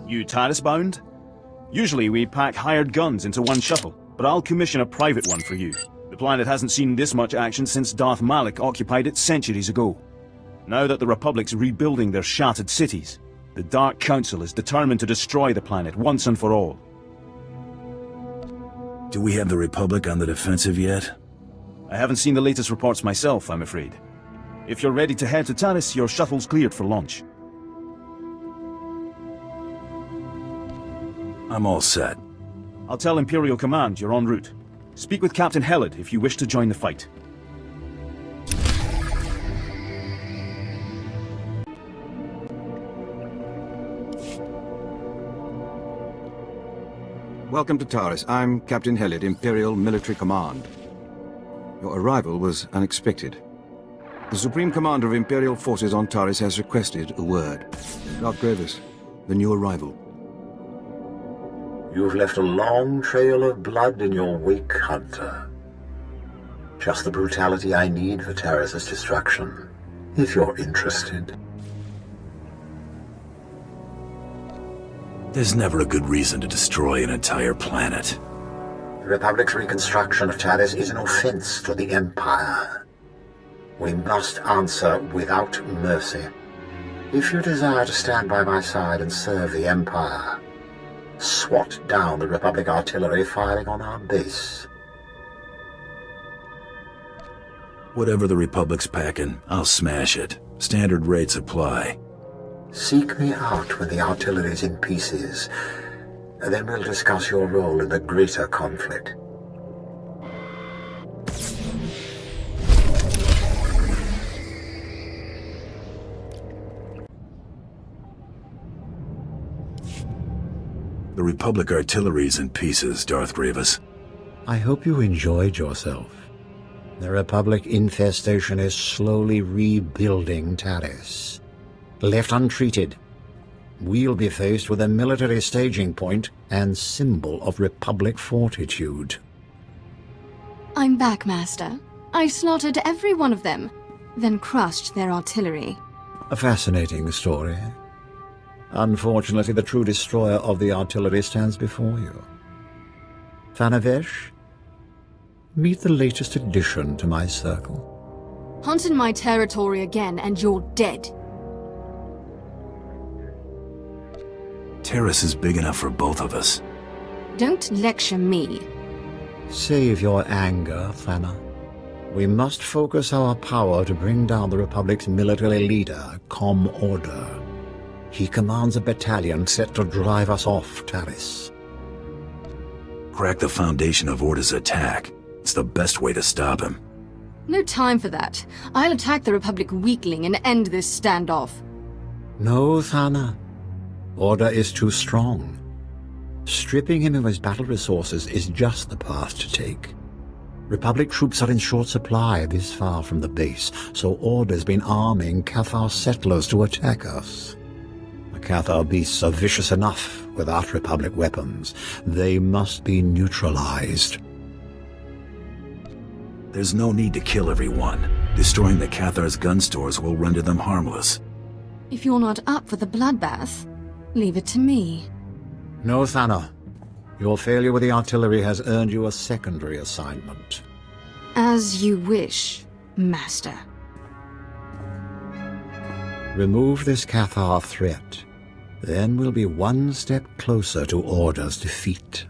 You Taris bound? Usually we pack hired guns into one shuttle, but I'll commission a private one for you. The planet hasn't seen this much action since Darth Malik occupied it centuries ago. Now that the Republic's rebuilding their shattered cities, the Dark Council is determined to destroy the planet once and for all. Do we have the Republic on the defensive yet? I haven't seen the latest reports myself, I'm afraid. If you're ready to head to Taris, your shuttle's cleared for launch. I'm all set. I'll tell Imperial Command you're en route. Speak with Captain Helid if you wish to join the fight. Welcome to Taris. I'm Captain Helid, Imperial Military Command. Your arrival was unexpected. The Supreme Commander of Imperial Forces on Taris has requested a word. Darth Grievous, the new arrival. You've left a long trail of blood in your wake, Hunter. Just the brutality I need for Taris' destruction, if you're interested. There's never a good reason to destroy an entire planet. The Republic's reconstruction of Taris is an offense to the Empire. We must answer without mercy. If you desire to stand by my side and serve the Empire, swat down the Republic artillery firing on our base. Whatever the Republic's packing, I'll smash it. Standard rates apply. Seek me out when the artillery's in pieces. Then we'll discuss your role in the greater conflict. The Republic artillery's in pieces, Darth Grievous. I hope you enjoyed yourself. The Republic infestation is slowly rebuilding Taris. Left untreated, we'll be faced with a military staging point and symbol of Republic fortitude. I'm back, Master. I slaughtered every one of them, then crushed their artillery. A fascinating story. Unfortunately, the true destroyer of the artillery stands before you. Thanavesh, meet the latest addition to my circle. Hunt in my territory again, and you're dead. Taris is big enough for both of us. Don't lecture me. Save your anger, Thana. We must focus our power to bring down the Republic's military leader, Order. He commands a battalion set to drive us off Taris. Crack the foundation of Order's attack. It's the best way to stop him. No time for that. I'll attack the Republic weakling and end this standoff. No, Thana. Order is too strong. Stripping him of his battle resources is just the path to take. Republic troops are in short supply this far from the base, so Order's been arming Cathar settlers to attack us. The Cathar beasts are vicious enough without Republic weapons. They must be neutralized. There's no need to kill everyone. Destroying the Cathar's gun stores will render them harmless. If you're not up for the bloodbath, leave it to me. No, Thana. Your failure with the artillery has earned you a secondary assignment. As you wish, Master. Remove this Cathar threat. Then we'll be one step closer to Order's defeat.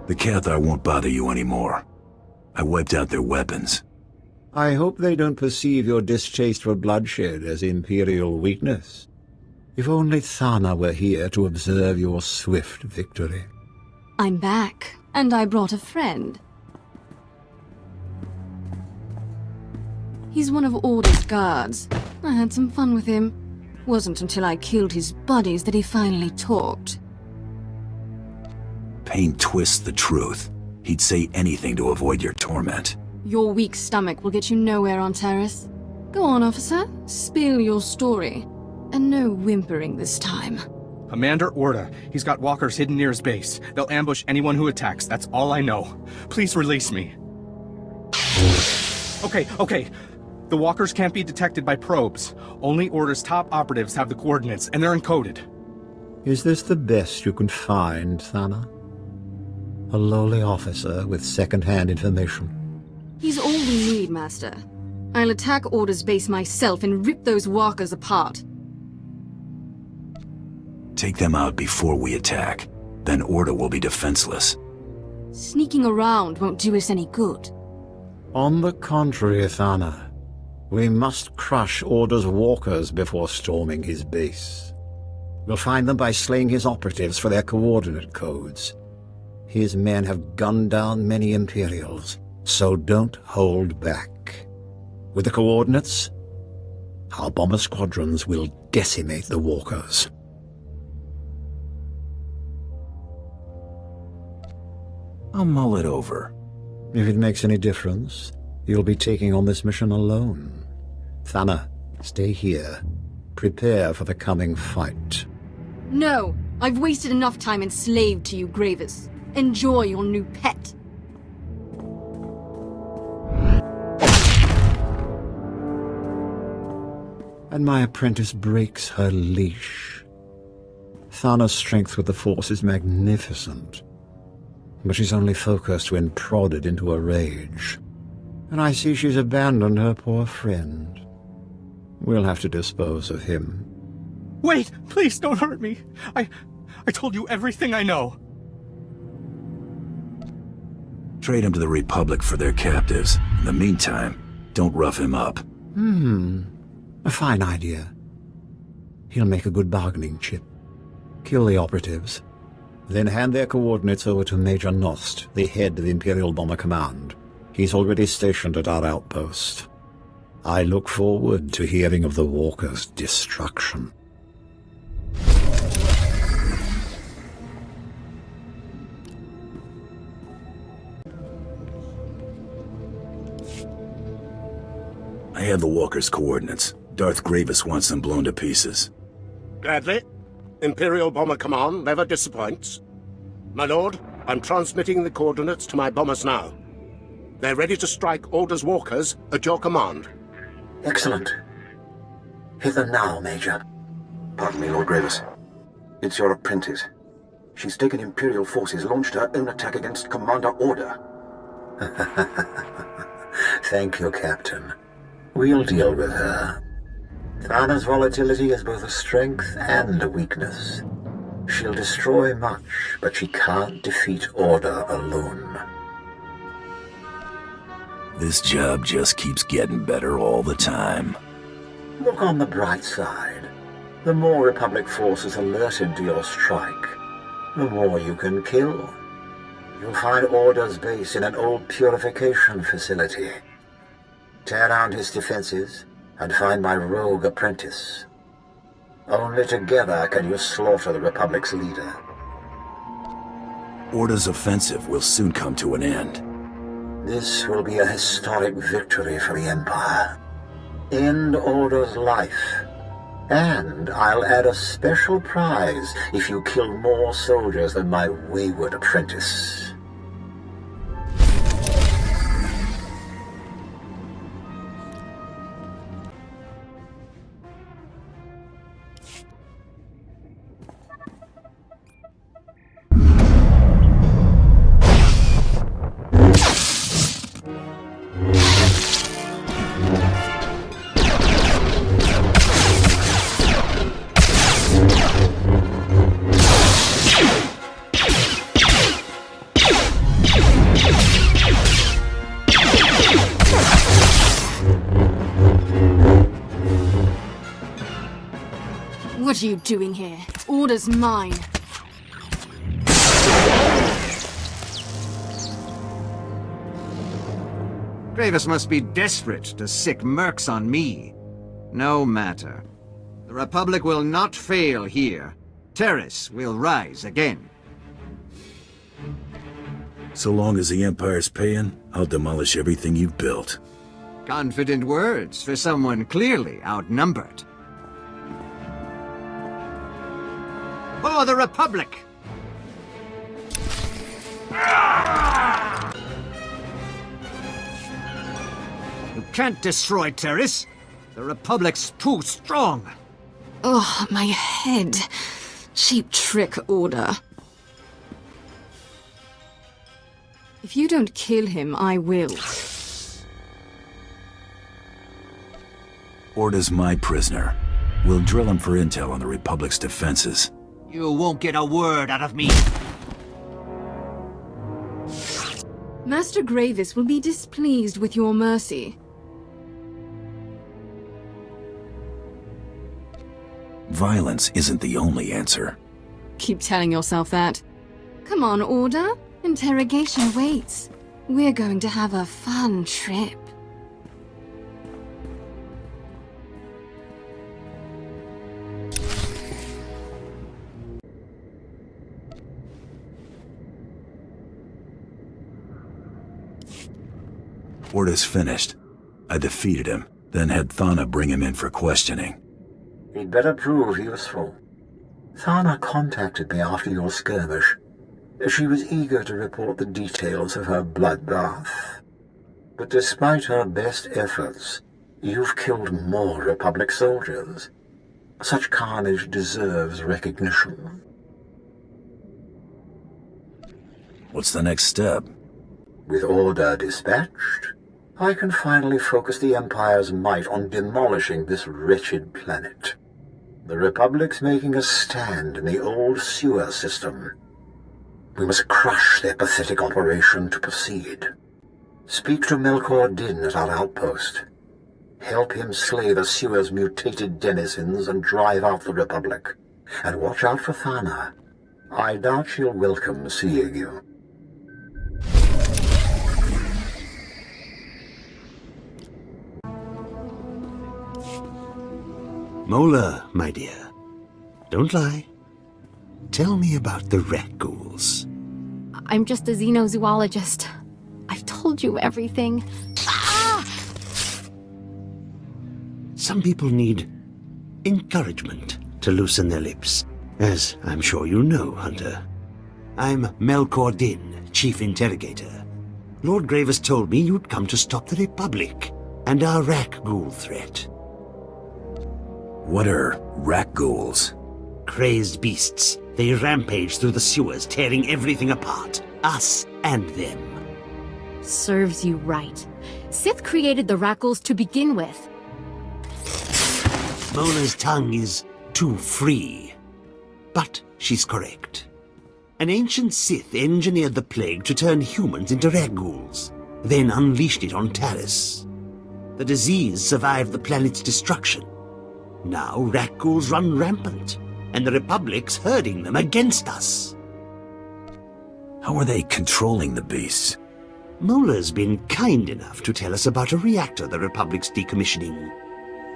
The Cathar won't bother you anymore. I wiped out their weapons. I hope they don't perceive your distaste for bloodshed as imperial weakness. If only Thana were here to observe your swift victory. I'm back, and I brought a friend. He's one of Order's guards. I had some fun with him. Wasn't until I killed his buddies that he finally talked. Pain twists the truth. He'd say anything to avoid your torment. Your weak stomach will get you nowhere on Taris. Go on, officer. Spill your story. And no whimpering this time. Commander Orda. He's got walkers hidden near his base. They'll ambush anyone who attacks. That's all I know. Please release me. Okay. The walkers can't be detected by probes. Only Order's top operatives have the coordinates, and they're encoded. Is this the best you can find, Thana? A lowly officer with second-hand information? He's all we need, Master. I'll attack Order's base myself and rip those walkers apart. Take them out before we attack. Then Order will be defenseless. Sneaking around won't do us any good. On the contrary, Thana. We must crush Order's walkers before storming his base. We'll find them by slaying his operatives for their coordinate codes. His men have gunned down many Imperials, so don't hold back. With the coordinates, our bomber squadrons will decimate the walkers. I'll mull it over. If it makes any difference, you'll be taking on this mission alone. Thana, stay here. Prepare for the coming fight. No! I've wasted enough time enslaved to you, Gravis. Enjoy your new pet. And my apprentice breaks her leash. Thana's strength with the Force is magnificent, but she's only focused when prodded into a rage. And I see she's abandoned her poor friend. We'll have to dispose of him. Wait! Please don't hurt me! I told you everything I know. Trade him to the Republic for their captives. In the meantime, don't rough him up. A fine idea. He'll make a good bargaining chip. Kill the operatives, then hand their coordinates over to Major Nost, the head of Imperial Bomber Command. He's already stationed at our outpost. I look forward to hearing of the Walker's destruction. I have the Walker's coordinates. Darth Gravis wants them blown to pieces. Gladly. Imperial Bomber Command never disappoints. My lord, I'm transmitting the coordinates to my bombers now. They're ready to strike Order's walkers at your command. Excellent. Hit them now, Major. Pardon me, Lord Gravis. It's your apprentice. She's taken Imperial forces, launched her own attack against Commander Order. Thank you, Captain. We'll deal with her. Thana's volatility is both a strength and a weakness. She'll destroy much, but she can't defeat Order alone. This job just keeps getting better all the time. Look on the bright side. The more Republic forces alerted to your strike, the more you can kill. You'll find Order's base in an old purification facility. Tear down his defenses and find my rogue apprentice. Only together can you slaughter the Republic's leader. Order's offensive will soon come to an end. This will be a historic victory for the Empire. End Order's life. And I'll add a special prize if you kill more soldiers than my wayward apprentice. What are you doing here? Order's mine. Gravis must be desperate to sick mercs on me. No matter. The Republic will not fail here. Taris will rise again. So long as the Empire's paying, I'll demolish everything you've built. Confident words for someone clearly outnumbered. For the Republic! You can't destroy Taris. The Republic's too strong. Oh, my head. Cheap trick, Order. If you don't kill him, I will. Orda's my prisoner. We'll drill him for intel on the Republic's defenses. You won't get a word out of me. Master Gravis will be displeased with your mercy. Violence isn't the only answer. Keep telling yourself that. Come on, Order. Interrogation awaits. We're going to have a fun trip. Orda's finished. I defeated him, then had Thana bring him in for questioning. He'd better prove useful. Thana contacted me after your skirmish. She was eager to report the details of her bloodbath. But despite her best efforts, you've killed more Republic soldiers. Such carnage deserves recognition. What's the next step? With Order dispatched, I can finally focus the Empire's might on demolishing this wretched planet. The Republic's making a stand in the old sewer system. We must crush their pathetic operation to proceed. Speak to Melkor Din at our outpost. Help him slay the sewer's mutated denizens and drive out the Republic. And watch out for Thana. I doubt she'll welcome seeing you. Mola, my dear. Don't lie. Tell me about the Rakghouls. I'm just a xenozoologist. I've told you everything. Ah! Some people need encouragement to loosen their lips, as I'm sure you know, Hunter. I'm Melkor Din, Chief Interrogator. Lord Gravis told me you'd come to stop the Republic and our Rakghoul threat. What are Rakghouls? Crazed beasts. They rampage through the sewers, tearing everything apart. Us and them. Serves you right. Sith created the Rakghouls to begin with. Mola's tongue is too free. But she's correct. An ancient Sith engineered the plague to turn humans into Rakghouls, then unleashed it on Taris. The disease survived the planet's destruction. Now Rakghouls run rampant, and the Republic's herding them against us. How are they controlling the beasts? Mola's been kind enough to tell us about a reactor the Republic's decommissioning.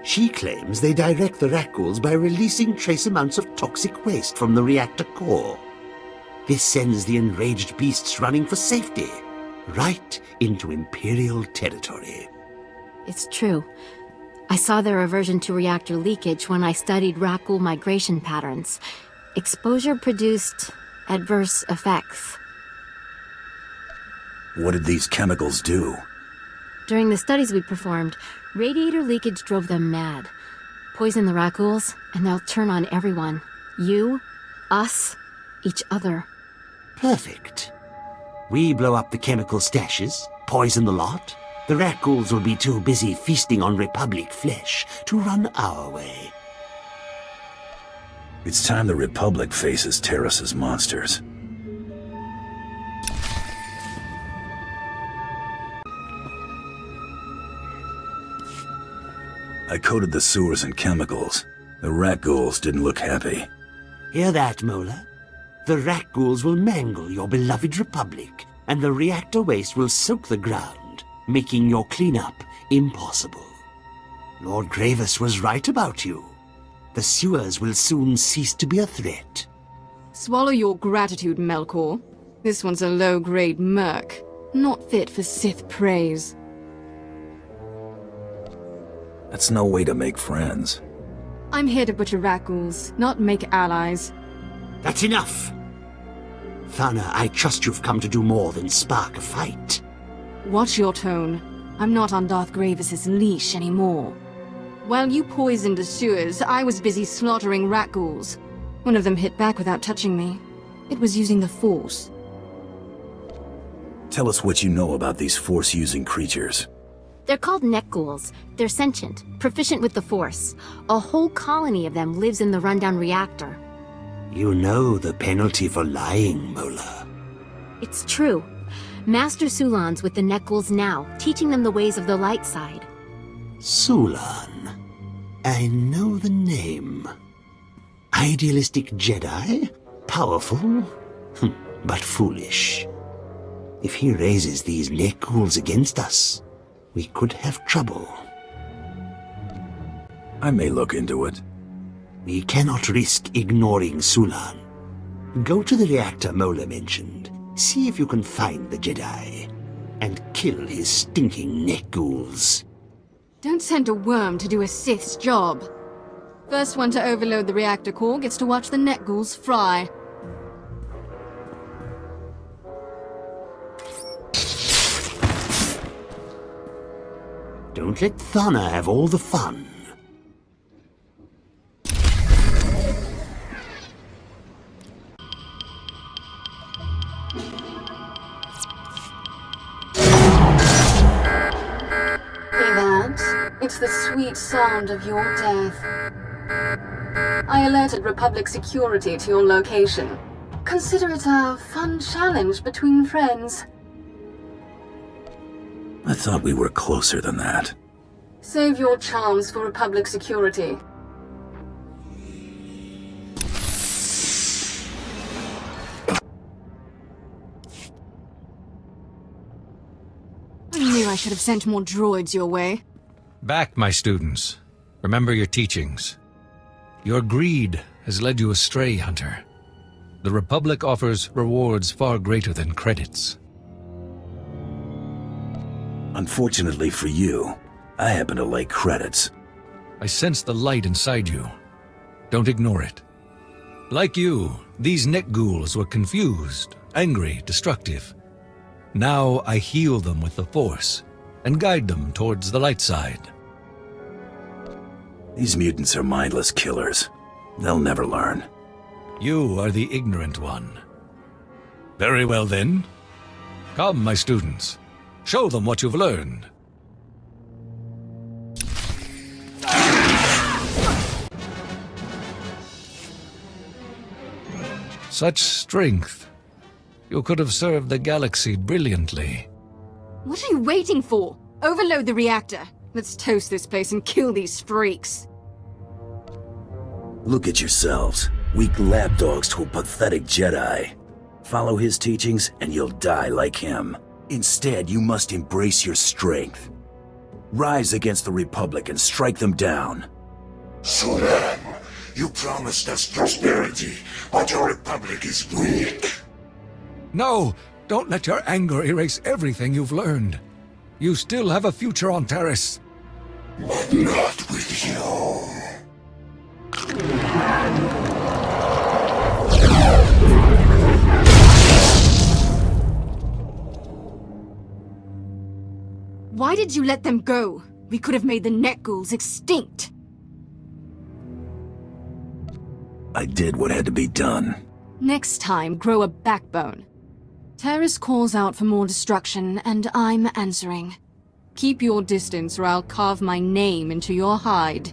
She claims they direct the Rakghouls by releasing trace amounts of toxic waste from the reactor core. This sends the enraged beasts running for safety, right into Imperial territory. It's true. I saw their aversion to reactor leakage when I studied Rakghoul migration patterns. Exposure produced adverse effects. What did these chemicals do? During the studies we performed, radiator leakage drove them mad. Poison the Rakghouls, and they'll turn on everyone. You, us, each other. Perfect. We blow up the chemical stashes, poison the lot. The Rakghouls will be too busy feasting on Republic flesh to run our way. It's time the Republic faces Taris's monsters. I coated the sewers in chemicals. The Rakghouls didn't look happy. Hear that, Mola? The Rakghouls will mangle your beloved Republic, and the reactor waste will soak the ground, making your cleanup impossible. Lord Gravis was right about you. The sewers will soon cease to be a threat. Swallow your gratitude, Melkor. This one's a low-grade merc, not fit for Sith praise. That's no way to make friends. I'm here to butcher Rakghouls, not make allies. That's enough! Thana, I trust you've come to do more than spark a fight. Watch your tone. I'm not on Darth Gravis's leash anymore. While you poisoned the sewers, I was busy slaughtering Rakghouls. One of them hit back without touching me. It was using the Force. Tell us what you know about these Force-using creatures. They're called Nekghouls. They're sentient, proficient with the Force. A whole colony of them lives in the rundown reactor. You know the penalty for lying, Mola. It's true. Master Sulan's with the Nekghouls now, teaching them the ways of the light side. Sulan. I know the name. Idealistic Jedi? Powerful? But foolish. If he raises these Nekghouls against us, we could have trouble. I may look into it. We cannot risk ignoring Sulan. Go to the reactor Mola mentioned. See if you can find the Jedi. And kill his stinking Nekghouls. Don't send a worm to do a Sith's job. First one to overload the reactor core gets to watch the Nekghouls fry. Don't let Thana have all the fun. It's the sweet sound of your death. I alerted Republic security to your location. Consider it a fun challenge between friends. I thought we were closer than that. Save your charms for Republic security. I knew I should have sent more droids your way. Back, my students. Remember your teachings. Your greed has led you astray, Hunter. The Republic offers rewards far greater than credits. Unfortunately for you, I happen to like credits. I sense the light inside you. Don't ignore it. Like you, these Nekghouls were confused, angry, destructive. Now I heal them with the Force and guide them towards the light side. These mutants are mindless killers. They'll never learn. You are the ignorant one. Very well then. Come, my students. Show them what you've learned. Such strength. You could have served the galaxy brilliantly. What are you waiting for? Overload the reactor. Let's toast this place and kill these freaks. Look at yourselves. Weak lapdogs to a pathetic Jedi. Follow his teachings and you'll die like him. Instead, you must embrace your strength. Rise against the Republic and strike them down. Sulan, you promised us prosperity, but your Republic is weak. No! Don't let your anger erase everything you've learned. You still have a future on Taris. But not with you. Why did you let them go? We could have made the Nekghouls extinct. I did what had to be done. Next time, grow a backbone. Taris calls out for more destruction, and I'm answering. Keep your distance, or I'll carve my name into your hide.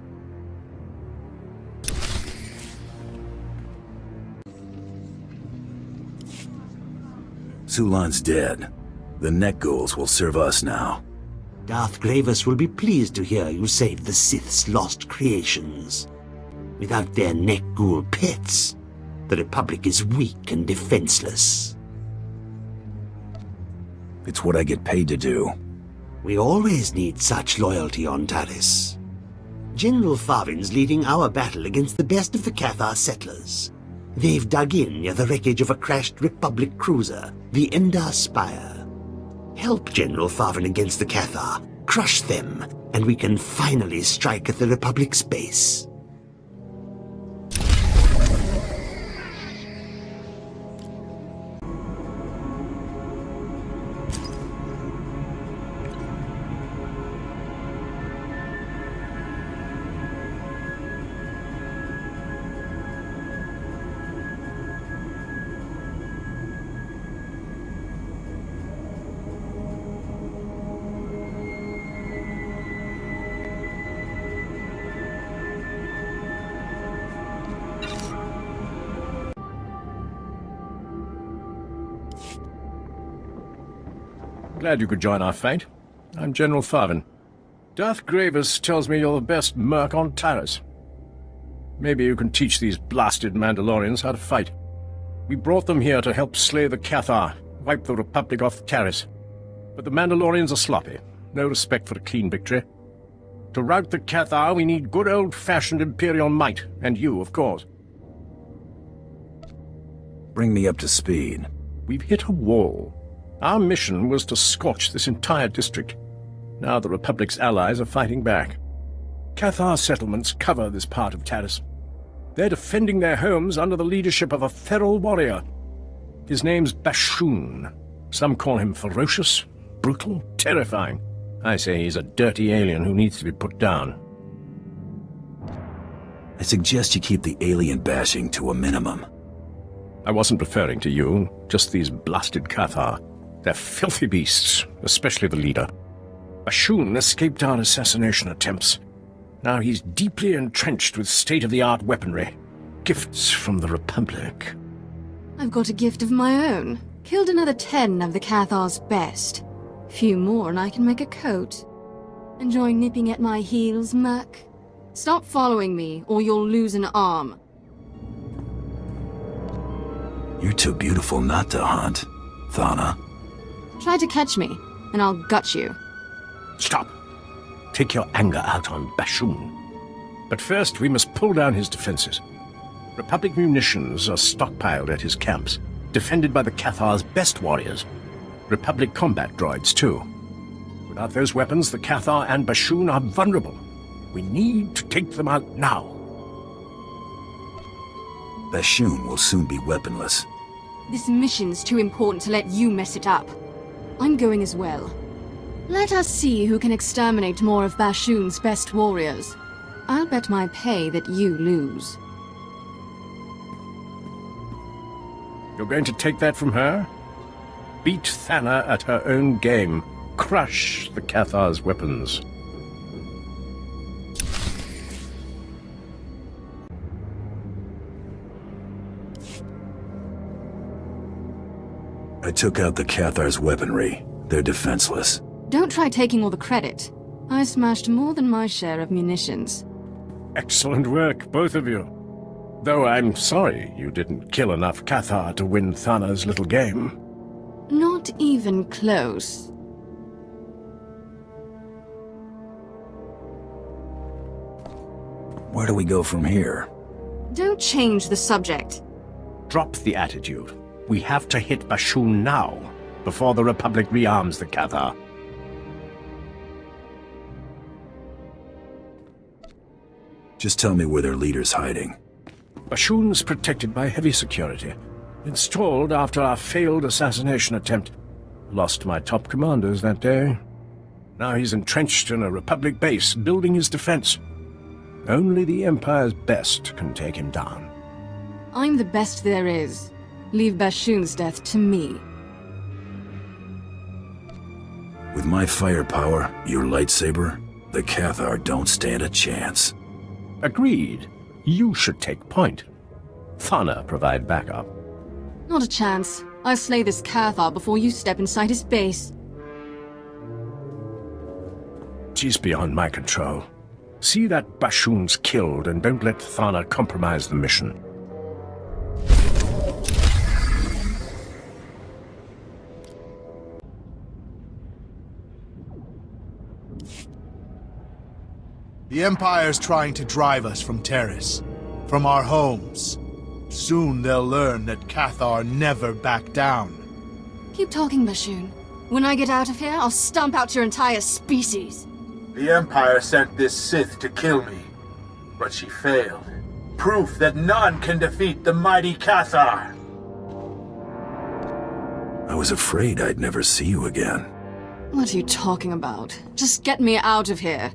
Sulan's dead. The Nekghouls will serve us now. Darth Gravis will be pleased to hear you saved the Sith's lost creations. Without their Nekghoul pets, the Republic is weak and defenseless. It's what I get paid to do. We always need such loyalty on Taris. General Farvin's leading our battle against the best of the Cathar settlers. They've dug in near the wreckage of a crashed Republic cruiser, the Endar Spire. Help General Farvin against the Cathar, crush them, and we can finally strike at the Republic's base. Glad you could join our fight. I'm General Farvin. Darth Gravis tells me you're the best merc on Taris. Maybe you can teach these blasted Mandalorians how to fight. We brought them here to help slay the Cathar, wipe the Republic off Taris. But the Mandalorians are sloppy. No respect for a clean victory. To rout the Cathar, we need good old-fashioned Imperial might, and you, of course. Bring me up to speed. We've hit a wall. Our mission was to scorch this entire district. Now the Republic's allies are fighting back. Cathar settlements cover this part of Taris. They're defending their homes under the leadership of a feral warrior. His name's Bashoon. Some call him ferocious, brutal, terrifying. I say he's a dirty alien who needs to be put down. I suggest you keep the alien bashing to a minimum. I wasn't referring to you, just these blasted Cathar. They're filthy beasts, especially the leader. Bashoon escaped our assassination attempts. Now he's deeply entrenched with state-of-the-art weaponry. Gifts from the Republic. I've got a gift of my own. Killed another 10 of the Cathar's best. Few more and I can make a coat. Enjoy nipping at my heels, Merc? Stop following me, or you'll lose an arm. You're too beautiful not to hunt, Thana. Try to catch me, and I'll gut you. Stop! Take your anger out on Bashoon. But first, we must pull down his defenses. Republic munitions are stockpiled at his camps, defended by the Cathar's best warriors. Republic combat droids, too. Without those weapons, the Cathar and Bashoon are vulnerable. We need to take them out now. Bashoon will soon be weaponless. This mission's too important to let you mess it up. I'm going as well. Let us see who can exterminate more of Bashoon's best warriors. I'll bet my pay that you lose. You're going to take that from her? Beat Thana at her own game. Crush the Cathar's weapons. I took out the Cathar's weaponry. They're defenseless. Don't try taking all the credit. I smashed more than my share of munitions. Excellent work, both of you. Though I'm sorry you didn't kill enough Cathar to win Thana's little game. Not even close. Where do we go from here? Don't change the subject. Drop the attitude. We have to hit Bashoon now, before the Republic rearms the Cathar. Just tell me where their leader's hiding. Bashoon's protected by heavy security. Installed after our failed assassination attempt. Lost my top commanders that day. Now he's entrenched in a Republic base, building his defense. Only the Empire's best can take him down. I'm the best there is. Leave Bashoon's death to me. With my firepower, your lightsaber, the Cathar don't stand a chance. Agreed. You should take point. Thana provide backup. Not a chance. I'll slay this Cathar before you step inside his base. She's beyond my control. See that Bashoon's killed and don't let Thana compromise the mission. The Empire's trying to drive us from Taris, from our homes. Soon they'll learn that Cathar never back down. Keep talking, Bashoon. When I get out of here, I'll stomp out your entire species. The Empire sent this Sith to kill me, but she failed. Proof that none can defeat the mighty Cathar. I was afraid I'd never see you again. What are you talking about? Just get me out of here.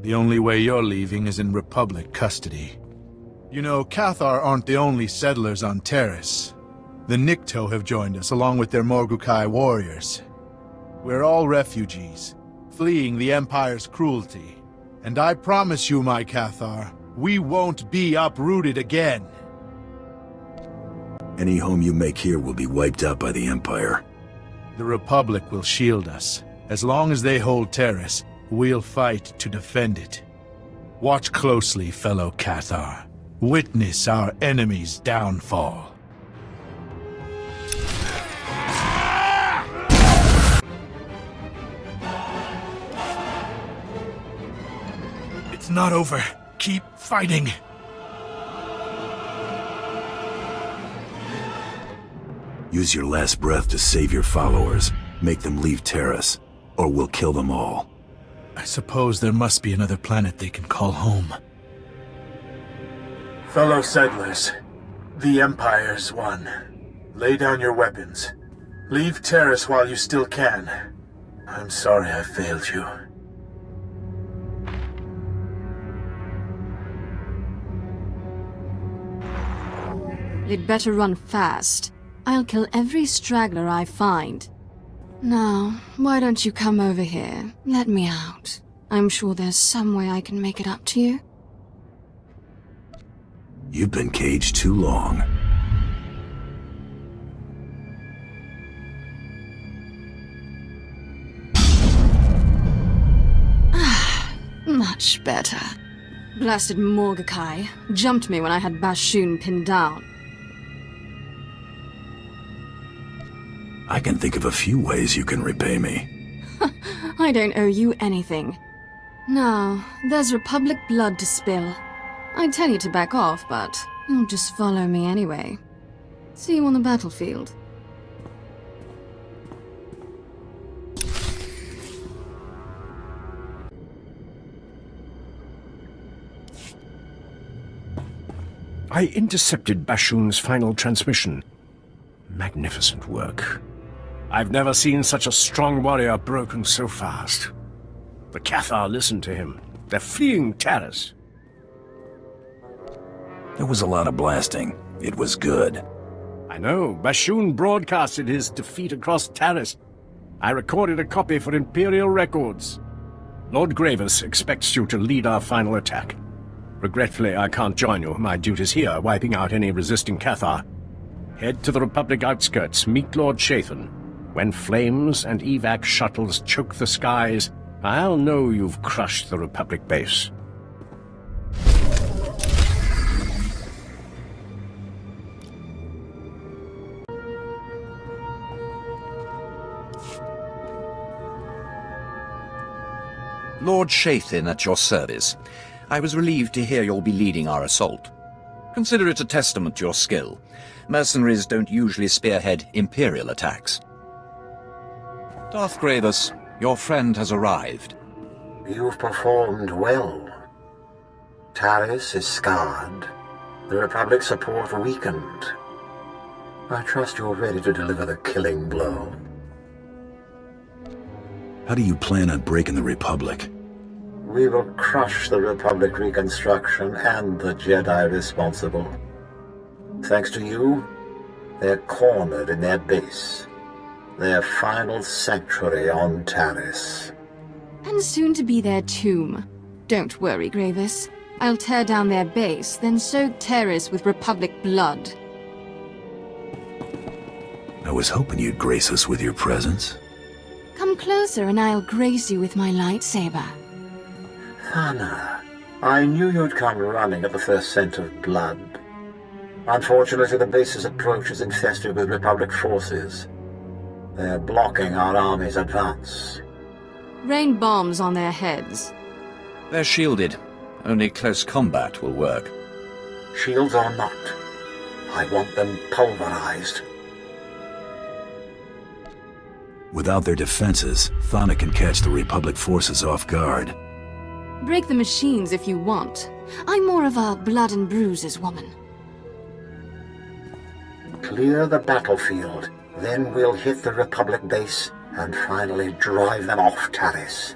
The only way you're leaving is in Republic custody. You know, Cathar aren't the only settlers on Taris. The Nikto have joined us along with their Morgukai warriors. We're all refugees, fleeing the Empire's cruelty. And I promise you, my Cathar, we won't be uprooted again. Any home you make here will be wiped out by the Empire. The Republic will shield us. As long as they hold Taris, we'll fight to defend it. Watch closely, fellow Cathar. Witness our enemy's downfall. It's not over. Keep fighting. Use your last breath to save your followers. Make them leave Taris, or we'll kill them all. I suppose there must be another planet they can call home. Fellow settlers, the Empire's won. Lay down your weapons. Leave Taris while you still can. I'm sorry I failed you. You'd better run fast. I'll kill every straggler I find. Now, why don't you come over here? Let me out. I'm sure there's some way I can make it up to you. You've been caged too long. Much better. Blasted Morghukai jumped me when I had Bashoon pinned down. I can think of a few ways you can repay me. I don't owe you anything. Now, there's Republic blood to spill. I'd tell you to back off, but you'll just follow me anyway. See you on the battlefield. I intercepted Bashoon's final transmission. Magnificent work. I've never seen such a strong warrior broken so fast. The Cathar listened to him. They're fleeing Taris. There was a lot of blasting. It was good. I know. Bashoon broadcasted his defeat across Taris. I recorded a copy for Imperial records. Lord Gravis expects you to lead our final attack. Regretfully, I can't join you. My duty's here, wiping out any resisting Cathar. Head to the Republic outskirts, meet Lord Shathan. When flames and evac shuttles choke the skies, I'll know you've crushed the Republic base. Lord Shathan at your service. I was relieved to hear you'll be leading our assault. Consider it a testament to your skill. Mercenaries don't usually spearhead Imperial attacks. Darth Gravis, your friend has arrived. You've performed well. Taris is scarred. The Republic support weakened. I trust you're ready to deliver the killing blow. How do you plan on breaking the Republic? We will crush the Republic reconstruction and the Jedi responsible. Thanks to you, they're cornered in their base. Their final sanctuary on Taris. And soon to be their tomb. Don't worry, Gravis. I'll tear down their base, then soak Taris with Republic blood. I was hoping you'd grace us with your presence. Come closer and I'll grace you with my lightsaber. Thana, I knew you'd come running at the first scent of blood. Unfortunately, the base's approach is infested with Republic forces. They're blocking our army's advance. Rain bombs on their heads. They're shielded. Only close combat will work. Shields or not, I want them pulverized. Without their defenses, Thana can catch the Republic forces off guard. Break the machines if you want. I'm more of a blood and bruises woman. Clear the battlefield, then we'll hit the Republic base and finally drive them off Taris.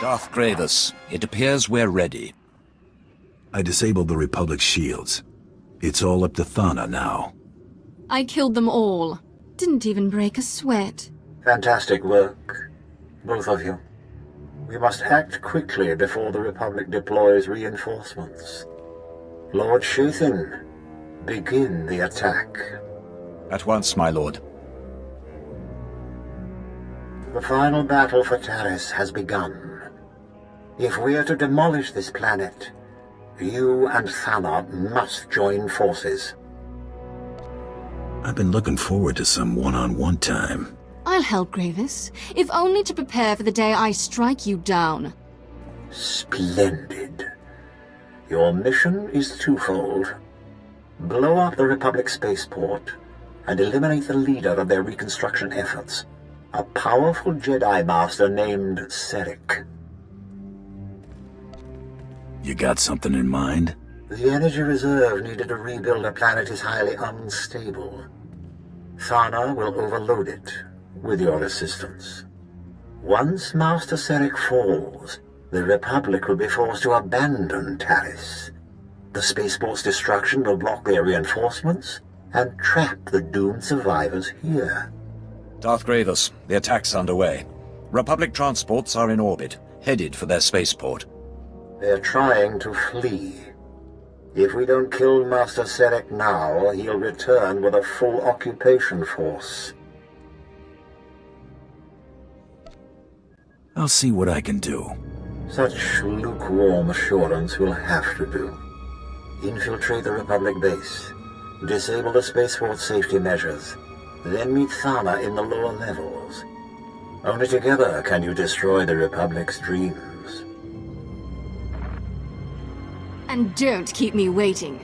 Darth Gravis, it appears we're ready. I disabled the Republic's shields. It's all up to Thana now. I killed them all. Didn't even break a sweat. Fantastic work, both of you. We must act quickly before the Republic deploys reinforcements. Lord Shathin, begin the attack. At once, my lord. The final battle for Taris has begun. If we are to demolish this planet, you and Thana must join forces. I've been looking forward to some one-on-one time. I'll help, Gravis, if only to prepare for the day I strike you down. Splendid. Your mission is twofold. Blow up the Republic spaceport and eliminate the leader of their reconstruction efforts, a powerful Jedi Master named Serek. You got something in mind? The energy reserve needed to rebuild a planet is highly unstable. Thana will overload it with your assistance. Once Master Serek falls, the Republic will be forced to abandon Taris. The spaceport's destruction will block their reinforcements and trap the doomed survivors here. Darth Gravis, the attack's underway. Republic transports are in orbit, headed for their spaceport. They're trying to flee. If we don't kill Master Serek now, he'll return with a full occupation force. I'll see what I can do. Such lukewarm assurance will have to do. Infiltrate the Republic base, disable the spaceport safety measures, then meet Thana in the lower levels. Only together can you destroy the Republic's dreams. And don't keep me waiting.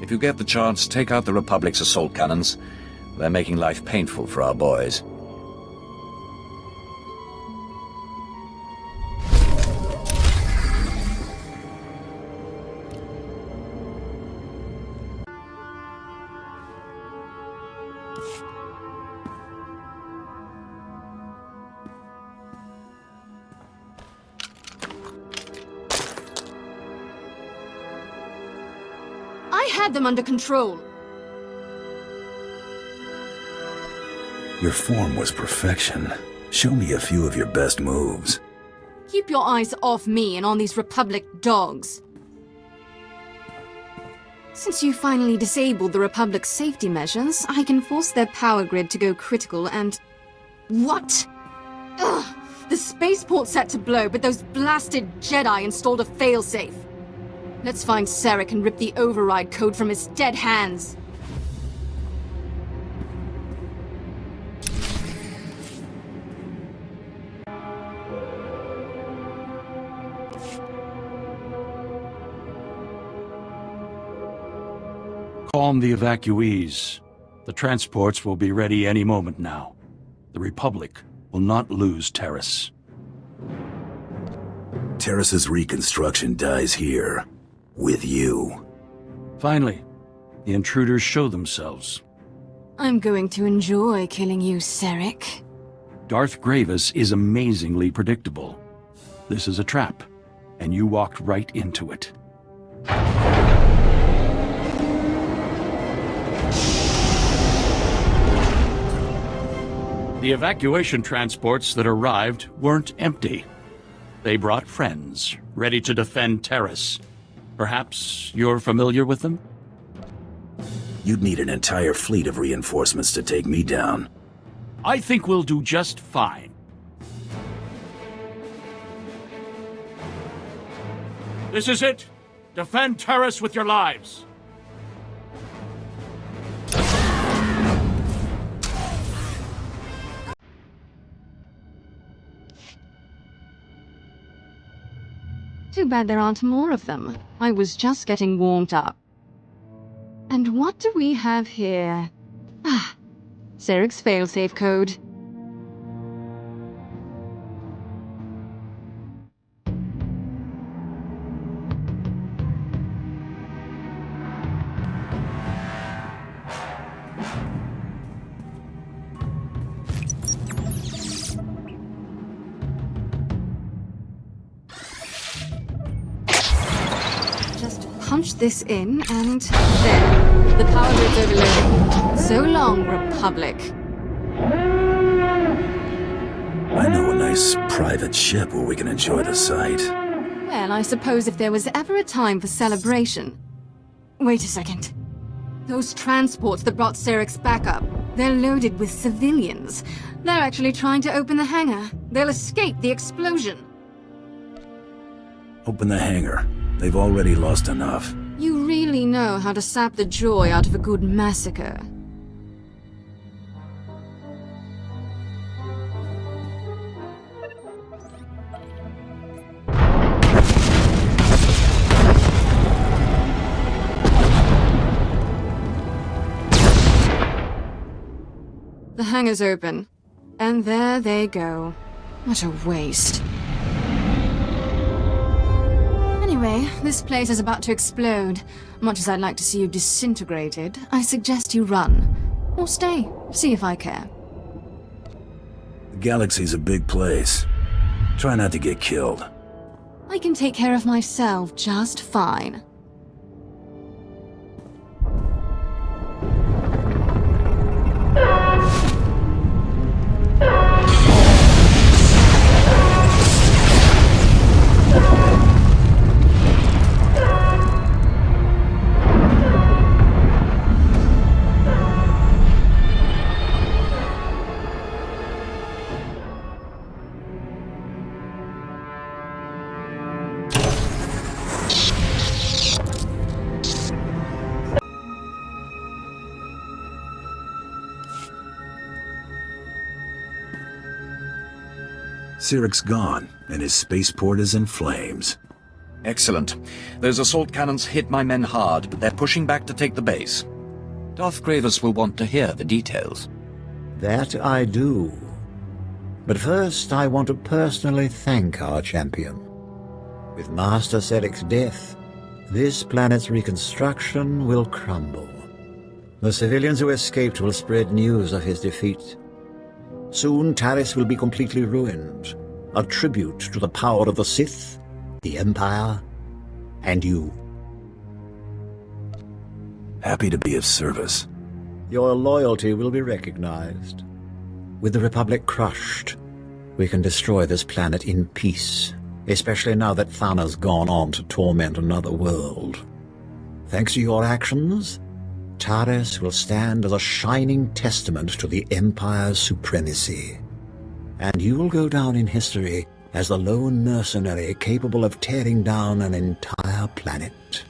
If you get the chance, take out the Republic's assault cannons. They're making life painful for our boys. I had them under control. Your form was perfection. Show me a few of your best moves. Keep your eyes off me and on these Republic dogs. Since you finally disabled the Republic's safety measures, I can force their power grid to go critical and... What? Ugh! The spaceport's set to blow, but those blasted Jedi installed a failsafe. Let's find Serek and rip the override code from his dead hands. Calm the evacuees. The transports will be ready any moment now. The Republic will not lose Taris. Taris's reconstruction dies here. With you. Finally, the intruders show themselves. I'm going to enjoy killing you, Serek. Darth Gravis is amazingly predictable. This is a trap, and you walked right into it. The evacuation transports that arrived weren't empty. They brought friends, ready to defend Taris. Perhaps you're familiar with them? You'd need an entire fleet of reinforcements to take me down. I think we'll do just fine. This is it. Defend Taris with your lives. Too bad there aren't more of them. I was just getting warmed up. And what do we have here? Ah, Serek's failsafe code. Punch this in, and there. The power grid's overloaded. So long, Republic. I know a nice private ship where we can enjoy the sight. Well, I suppose if there was ever a time for celebration... Wait a second. Those transports that brought Syrinx back up, they're loaded with civilians. They're actually trying to open the hangar. They'll escape the explosion. Open the hangar. They've already lost enough. You really know how to sap the joy out of a good massacre. The hangar's open. And there they go. What a waste. Anyway, this place is about to explode. Much as I'd like to see you disintegrated, I suggest you run. Or stay. See if I care. The galaxy's a big place. Try not to get killed. I can take care of myself just fine. Syrinx gone, and his spaceport is in flames. Excellent. Those assault cannons hit my men hard, but they're pushing back to take the base. Darth Gravis will want to hear the details. That I do. But first, I want to personally thank our champion. With Master Syrix's death, this planet's reconstruction will crumble. The civilians who escaped will spread news of his defeat. Soon Taris will be completely ruined, a tribute to the power of the Sith, the Empire, and you. Happy to be of service. Your loyalty will be recognized. With the Republic crushed, we can destroy this planet in peace, especially now that Thana's gone on to torment another world. Thanks to your actions, Taris will stand as a shining testament to the Empire's supremacy. And you will go down in history as the lone mercenary capable of tearing down an entire planet.